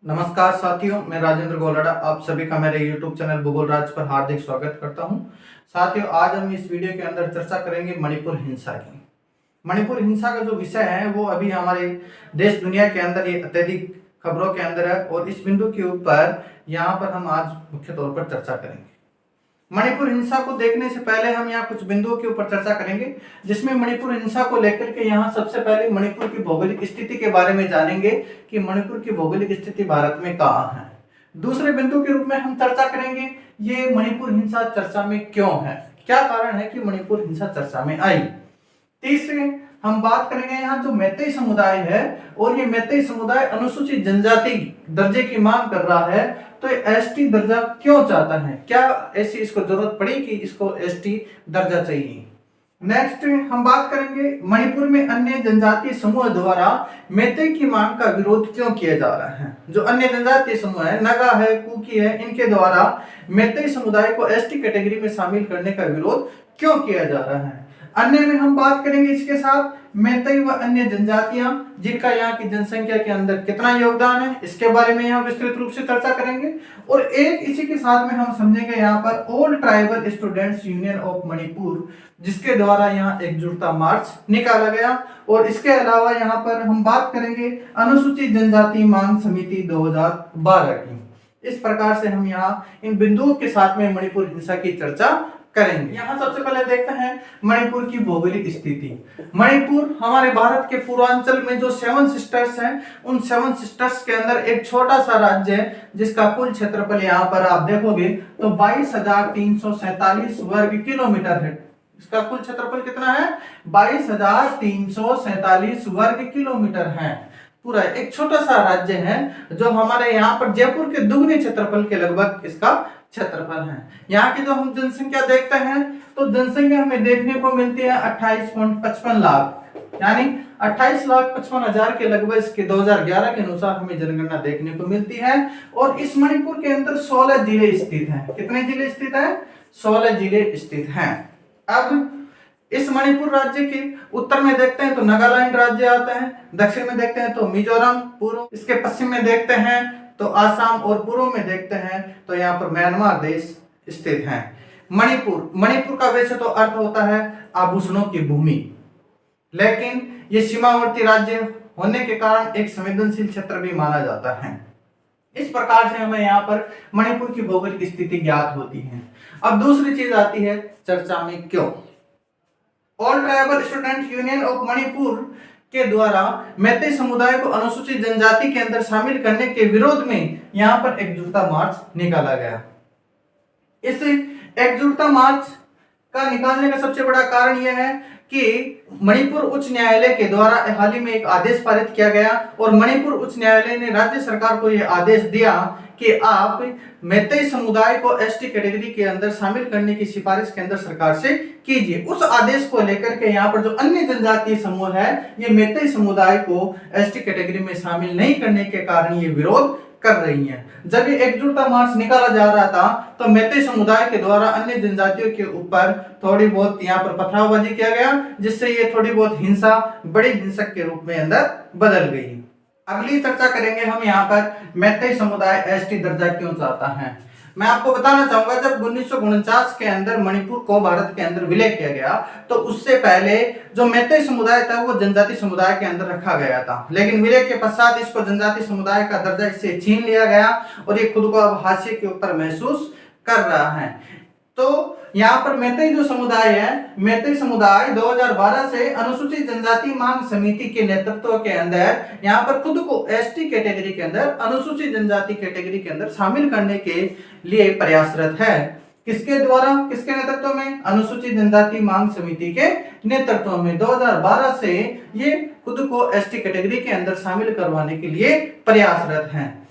नमस्कार साथियों, मैं राजेंद्र गोलड़ा आप सभी का मेरे YouTube चैनल भूगोल राज पर हार्दिक स्वागत करता हूं। साथियों, आज हम इस वीडियो के अंदर चर्चा करेंगे मणिपुर हिंसा की। मणिपुर हिंसा का जो विषय है वो अभी हमारे देश दुनिया के अंदर ये अत्यधिक खबरों के अंदर है और इस बिंदु के ऊपर यहाँ पर हम आज मुख्य तौर पर चर्चा करेंगे। मणिपुर हिंसा को देखने से पहले हम यहाँ कुछ बिंदुओं के ऊपर चर्चा करेंगे, जिसमें मणिपुर हिंसा को लेकर के यहाँ सबसे पहले मणिपुर की भौगोलिक स्थिति के बारे में जानेंगे कि मणिपुर की भौगोलिक स्थिति भारत में कहाँ है। दूसरे बिंदु के रूप में हम चर्चा करेंगे ये मणिपुर हिंसा चर्चा में क्यों है, क्या कारण है कि मणिपुर हिंसा चर्चा में आई। तीसरे हम बात करेंगे यहाँ जो मैतेई समुदाय है और ये मैतेई समुदाय अनुसूचित जनजाति दर्जे की मांग कर रहा है, तो एसटी दर्जा क्यों चाहता है, क्या ऐसी इसको जरूरत पड़ी कि इसको एसटी दर्जा चाहिए। नेक्स्ट हम बात करेंगे मणिपुर में अन्य जनजातीय समूह द्वारा मैतेई की मांग का विरोध क्यों किया जा रहा है। जो अन्य जनजातीय समूह है, नगा है, कुकी है, इनके द्वारा मैतेई समुदाय को एसटी कैटेगरी में शामिल करने का विरोध क्यों किया जा रहा है। अन्य में हम बात करेंगे इसके साथ मैतेई व अन्य जनजातियां जिनका यहाँ की जनसंख्या के अंदर कितना योगदान है, इसके बारे में यहाँ विस्तृत रूप से चर्चा करेंगे। और एक इसी के साथ में हम समझेंगे यहाँ पर all tribal students union of Manipur, जिसके द्वारा यहाँ एकजुटता मार्च निकाला गया। और इसके अलावा यहाँ पर हम बात करेंगे अनुसूचित जनजाति मांग समिति 2012 की। इस प्रकार से हम यहाँ इन बिंदुओं के साथ में मणिपुर हिंसा की चर्चा करेंगे। यहाँ सबसे पहले देखते हैं मणिपुर की भौगोलिक स्थिति। मणिपुर हमारे भारत के पूर्वांचल में जो 7 सिस्टर्स हैं, उन 7 सिस्टर्स के अंदर एक छोटा सा राज्य है जिसका कुल क्षेत्रफल यहाँ पर आप देखोगे तो 22,347 वर्ग किलोमीटर है। इसका कुल क्षेत्रफल कितना है, 22,347 वर्ग किलोमीटर है। पूरा एक छोटा सा राज्य है जो हमारे यहाँ पर जयपुर के दुगने क्षेत्रफल के लगभग इसका क्षेत्रफल है। यहाँ की जो हम जनसंख्या देखते हैं तो जनसंख्या हमें देखने को मिलती है 28.55 लाख, यानी 28,55,000 के लगभग इसके 2011 के अनुसार हमें जनगणना देखने को मिलती है। और इस मणिपुर के अंदर 16 जिले स्थित हैं। कितने जिले स्थित हैं, 16 जिले स्थित हैं। अब इस मणिपुर राज्य के उत्तर में देखते हैं तो नागालैंड राज्य आता है, दक्षिण में देखते हैं तो मिजोरम, पूर्व इसके पश्चिम में देखते हैं तो आसाम और पूर्व में देखते हैं तो यहाँ पर म्यांमार देश स्थित है। मणिपुर का वैसे तो अर्थ होता है आभूषणों की भूमि, लेकिन ये सीमावर्ती राज्य होने के कारण एक संवेदनशील क्षेत्र भी माना जाता है। इस प्रकार से हमें यहाँ पर मणिपुर की भौगोलिक स्थिति ज्ञात होती है। अब दूसरी चीज आती है चर्चा में क्यों। All tribal student union of Manipur के द्वारा मैतेई समुदाय को अनुसूचित जनजाति के अंदर शामिल करने के विरोध में यहाँ पर एकजुटता मार्च निकाला गया। इस एकजुटता मार्च का निकालने का सबसे बड़ा कारण यह है कि मणिपुर उच्च न्यायालय के द्वारा हाल ही में एक आदेश पारित किया गया और मणिपुर उच्च न्यायालय ने राज्य सरकार को यह आदेश दिया कि आप मैतेई समुदाय को एसटी कैटेगरी के अंदर शामिल करने की सिफारिश केंद्र सरकार से कीजिए। उस आदेश को लेकर के यहाँ पर जो अन्य जनजातीय समूह है ये मैतेई समुदाय को एसटी कैटेगरी में शामिल नहीं करने के कारण ये विरोध कर रही हैं। जब ये एकजुटता मार्च निकाला जा रहा था तो मैतेई समुदाय के द्वारा अन्य जनजातियों के ऊपर थोड़ी बहुत यहाँ पर पथरावबाजी किया गया, जिससे ये थोड़ी बहुत हिंसा बड़ी हिंसक के रूप में अंदर बदल गई। अगली चर्चा करेंगे हम यहाँ पर मैतेई समुदाय एसटी दर्जा क्यों चाहता है। मैं आपको बताना चाहूंगा जब 1949 के अंदर मणिपुर को भारत के अंदर विलय किया गया तो उससे पहले जो मैतेई समुदाय था वो जनजाति समुदाय के अंदर रखा गया था, लेकिन विलय के पश्चात इसको जनजाति समुदाय का दर्जा इससे छीन लिया गया और ये खुद को अब हाशिए के ऊपर महसूस कर रहा है। तो यहाँ पर मैतेई जो समुदाय है, मैतेई समुदाय 2012 से अनुसूचित जनजाति मांग समिति के नेतृत्व के अंदर यहाँ पर खुद को एसटी कैटेगरी के अंदर अनुसूचित जनजाति कैटेगरी के अंदर शामिल करने के लिए प्रयासरत है। किसके द्वारा, किसके नेतृत्व में, अनुसूचित जनजाति मांग समिति के नेतृत्व में 2012 से ये खुद को एसटी कैटेगरी के अंदर शामिल करवाने के लिए प्रयासरत है।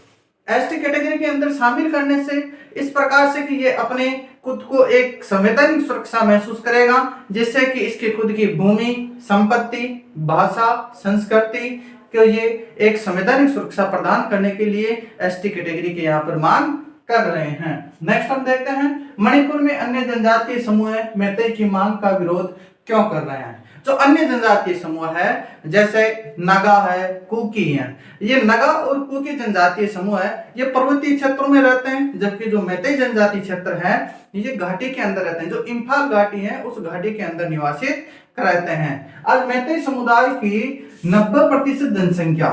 एसटी कैटेगरी के अंदर शामिल करने से इस प्रकार से कि ये अपने खुद को एक संवैधानिक सुरक्षा महसूस करेगा, जिससे कि इसकी खुद की भूमि, संपत्ति, भाषा, संस्कृति को ये एक संवैधानिक सुरक्षा प्रदान करने के लिए एसटी कैटेगरी के यहाँ पर मांग कर रहे हैं। नेक्स्ट हम देखते हैं मणिपुर में अन्य जनजातीय समूह मैतेई की मांग का विरोध क्यों कर रहे हैं। जो अन्य जनजातीय समूह है जैसे नगा है, कुकी है, ये नगा और कुकी जनजातीय समूह है, ये पर्वतीय क्षेत्रों में रहते हैं, जबकि जो मैतेई जनजातीय क्षेत्र है ये घाटी के अंदर रहते हैं। जो इम्फाल घाटी है उस घाटी के अंदर निवासित रहते हैं। आज मैतेई समुदाय की 90% जनसंख्या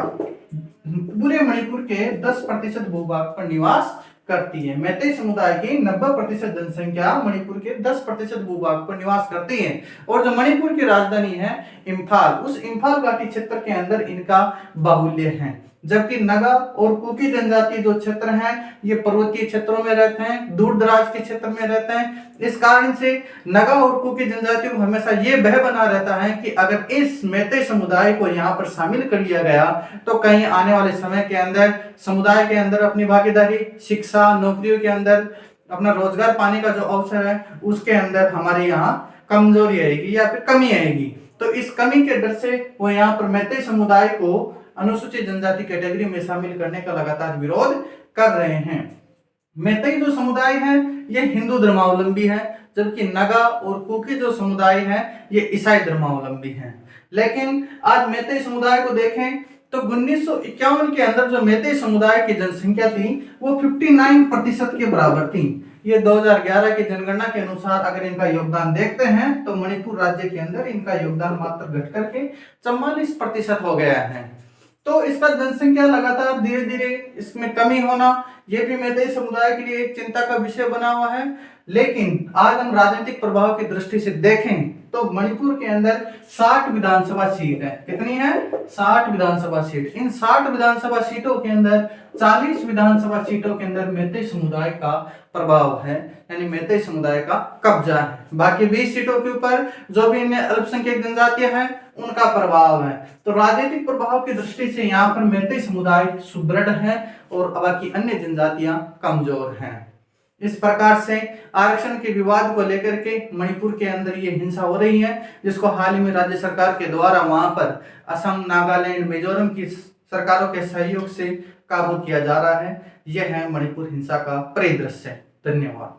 पूरे मणिपुर के 10% भूभाग पर निवास करती है। मैतेई समुदाय की 90% जनसंख्या मणिपुर के 10% भूभाग पर निवास करती है। और जो मणिपुर की राजधानी है इम्फाल, उस इम्फाल घाटी क्षेत्र के अंदर इनका बाहुल्य है। जबकि नगा और कुकी जनजाति जो क्षेत्र हैं ये पर्वतीय क्षेत्रों में रहते हैं, दूर दराज के क्षेत्र में रहते हैं। इस कारण से नगा और कुकी जनजातियों को हमेशा ये भय बना रहता है कि अगर इस मैतेई समुदाय को यहाँ पर शामिल कर लिया गया तो कहीं आने वाले समय के अंदर समुदाय के अंदर अपनी भागीदारी, शिक्षा, नौकरियों के अंदर अपना रोजगार पाने का जो अवसर है उसके अंदर हमारे यहाँ कमजोरी आएगी या फिर कमी आएगी। तो इस कमी के डर से वो यहाँ पर मैतेई समुदाय को अनुसूचित जनजाति कैटेगरी में शामिल करने का लगातार विरोध कर रहे हैं। मैतेई जो समुदाय है ये हिंदू धर्मावलंबी है, जबकि नगा और कुकी जो समुदाय है ये ईसाई धर्मावलंबी है। लेकिन आज मैतेई समुदाय को देखें तो 1951 के अंदर जो मैतेई समुदाय की जनसंख्या थी वो 59% के बराबर थी। ये 2011 की जनगणना के अनुसार अगर इनका योगदान देखते हैं तो मणिपुर राज्य के अंदर इनका योगदान मात्र घट करके 44% हो गया है। तो इसका जनसंख्या लगातार धीरे धीरे इसमें कमी होना ये भी मैतेई समुदाय के लिए एक चिंता का विषय बना हुआ है। लेकिन आज हम राजनीतिक प्रभाव की दृष्टि से देखें तो मणिपुर के अंदर 60 विधानसभा सीट है। कितनी है? 60 विधानसभा सीट। इन 60 विधानसभा सीटों के अंदर 40 विधानसभा सीटों के अंदर मैतेई समुदाय का प्रभाव है, यानी मैतेई समुदाय का कब्जा है। बाकी 20 सीटों के ऊपर जो भी इनमें अल्पसंख्यक जनजातियां हैं उनका प्रभाव है। तो राजनीतिक प्रभाव की दृष्टि से यहाँ पर मैतेई समुदाय सुदृढ़ है और बाकी अन्य जनजातियां कमजोर हैं। इस प्रकार से आरक्षण के विवाद को लेकर के मणिपुर के अंदर ये हिंसा हो रही है, जिसको हाल ही में राज्य सरकार के द्वारा वहां पर असम, नागालैंड, मिजोरम की सरकारों के सहयोग से काबू किया जा रहा है। यह है मणिपुर हिंसा का परिदृश्य। धन्यवाद।